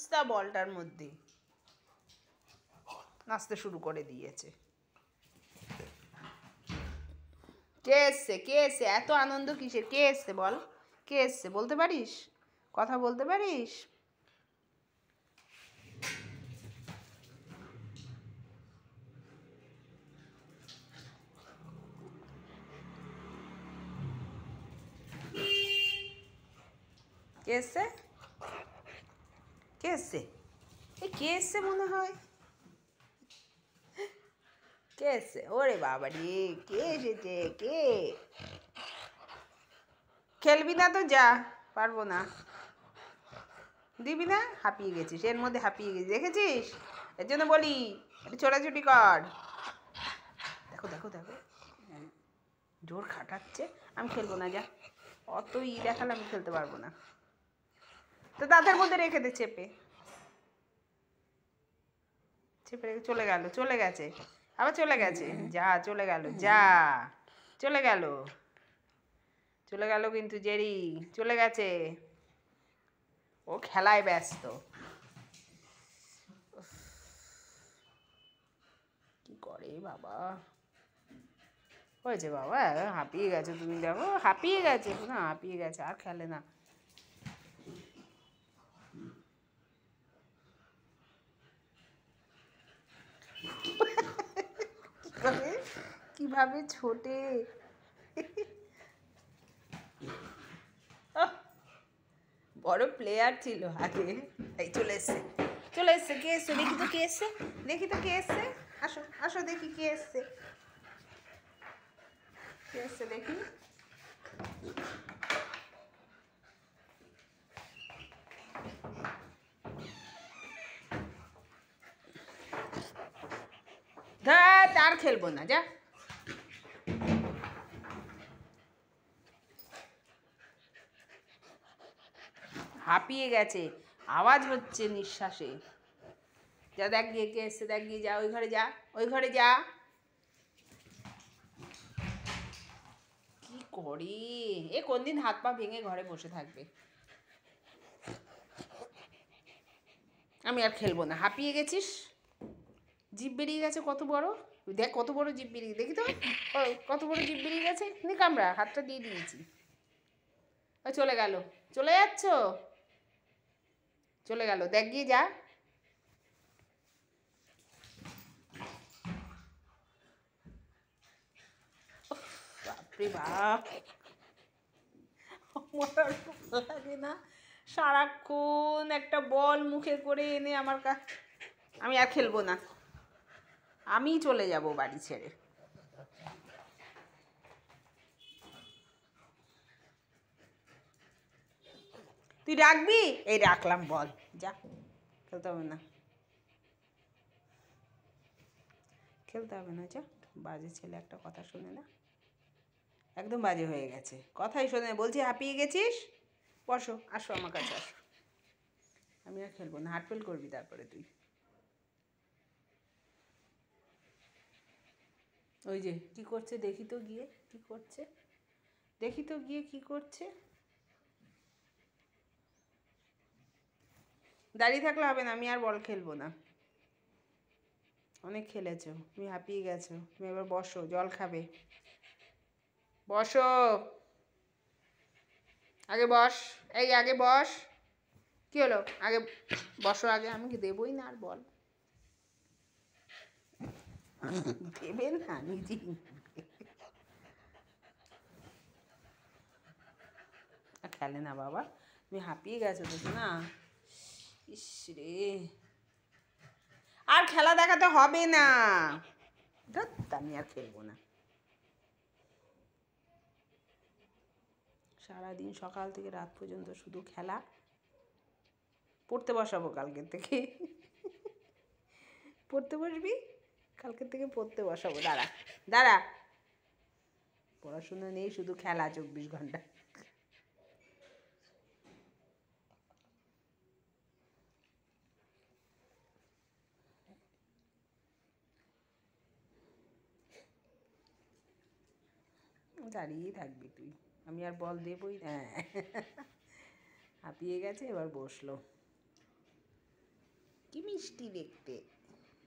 উস্তা বলটার মধ্যে নাচতে শুরু করে দিয়েছে। কে এসছে, কে এসছে? এত আনন্দ কিসের? কে এসছে বল, কে এসছে? বলতে পারিস? কথা বলতে পারিস? কে এসছে? কে এসছে? এই কে এসছে মনে হয়? কে এসছে? ওরে বাবা রে, কে এসেছে? কে? খেলবি না তো যা, পারবো না। দিবি না? হাঁপিয়ে গেছিস, এর মধ্যে হাঁপিয়ে গেছিস, দেখেছিস? এর জন্য বলি একটু ছোটাছুটি কর। দেখো দেখো দেখো, জোর খাটাচ্ছে। আমি খেলবো না, যা। অত দেখালে আমি খেলতে পারবো না। তো দাঁতের মধ্যে রেখে দে চেপে, চেপে রেখে চলে গেল, চলে গেছে, আবার চলে গেছে, যা চলে গেল, যা চলে গেল, চলে গেল কিন্তু জেরি চলে গেছে, ও খেলায় ব্যস্ত। কি করে বাবা? হয়েছে বাবা, হাঁপিয়ে গেছে তুমি, দেখো হাঁপিয়ে গেছে না, হাঁপিয়ে গেছে, আর খেলে না। কিভাবে ছোটে, বড় প্লেয়ার ছিল আগে। এই চলে এসছে, চলে এসছে, কে এসছে? দেখি তো কে এসছে, দেখি তো কে এসছে। আসো আসো দেখি কে এসছে, কে এসছে দেখি। ধ্যাৎ, আর খেলবো না, যা। হাঁপিয়ে গেছে, আওয়াজ হচ্ছে নিঃশ্বাসে। যা দেখ গিয়ে কে এসছে, দেখ গিয়ে, যা ওই ঘরে, যা ওই ঘরে, যা। কি করে এ, কোন দিন হাত পা ভেঙে ঘরে বসে থাকবে। আমি আর খেলবো না, হাঁপিয়ে গেছিস, জিভ বেরিয়ে গেছে কত বড়, দেখ কত বড় জিভ বেরিয়ে, দেখি তো কত বড় জিভ বেরিয়ে গেছে। নি কামড়া, হাতটা দিয়ে দিয়েছি। ওই চলে গেল, চলে যাচ্ছ, চলে গেল, দেখ গিয়ে, যা। বাপরে বাপ, আমার আর ভালো লাগে না, সারাক্ষণ একটা বল মুখে করে এনে আমার আমি আর খেলবো না, আমি চলে যাব বাড়ি ছেড়ে। তুই রাখবি? এই রাখলাম, বল, যা, খেলতে হবে না, খেলতে হবে না, যা। বাজে ছেলে একটা, কথা শোনে না, একদম বাজে হয়ে গেছে, কথাই শোনে না। বলছি হাঁপিয়ে গেছিস, বসো, আসো আমার কাছে আসো। আমি আর খেলবো না, হার্ট ফেল করবি তারপরে তুই। ওই যে কি করছে, দেখি তো গিয়ে কি করছে, দেখি তো গিয়ে কি করছে। দাঁড়িয়ে থাকলে হবে না, আমি আর বল খেলবো না, অনেক খেলেছো, তুমি হাঁপিয়ে গেছো, তুমি এবার বসো, জল খাবে, বসো, আগে বস, এই আগে বস। কি হলো, আগে বসো, আগে আমি কি দেবই না আর বল, দেবে না নিজেই। খেলে না বাবা, তুমি হাঁপিয়ে গেছো তো না, ইস রে, আর খেলা দেখাতে হবে না, আমি আর খেলবো না। সারাদিন সকাল থেকে রাত পর্যন্ত শুধু খেলা। পড়তে বসাবো কালকের থেকে, পড়তে বসবি, কালকের থেকে পড়তে বসাবো, দাঁড়া দাঁড়া, পড়াশোনা নেই, শুধু খেলা 24 ঘন্টা। দাঁড়িয়েই থাকবি তুই, আমি আর বল দেবই, হ্যাঁ। হাঁপিয়ে গেছে, এবার বসলো। মিষ্টি দেখতে।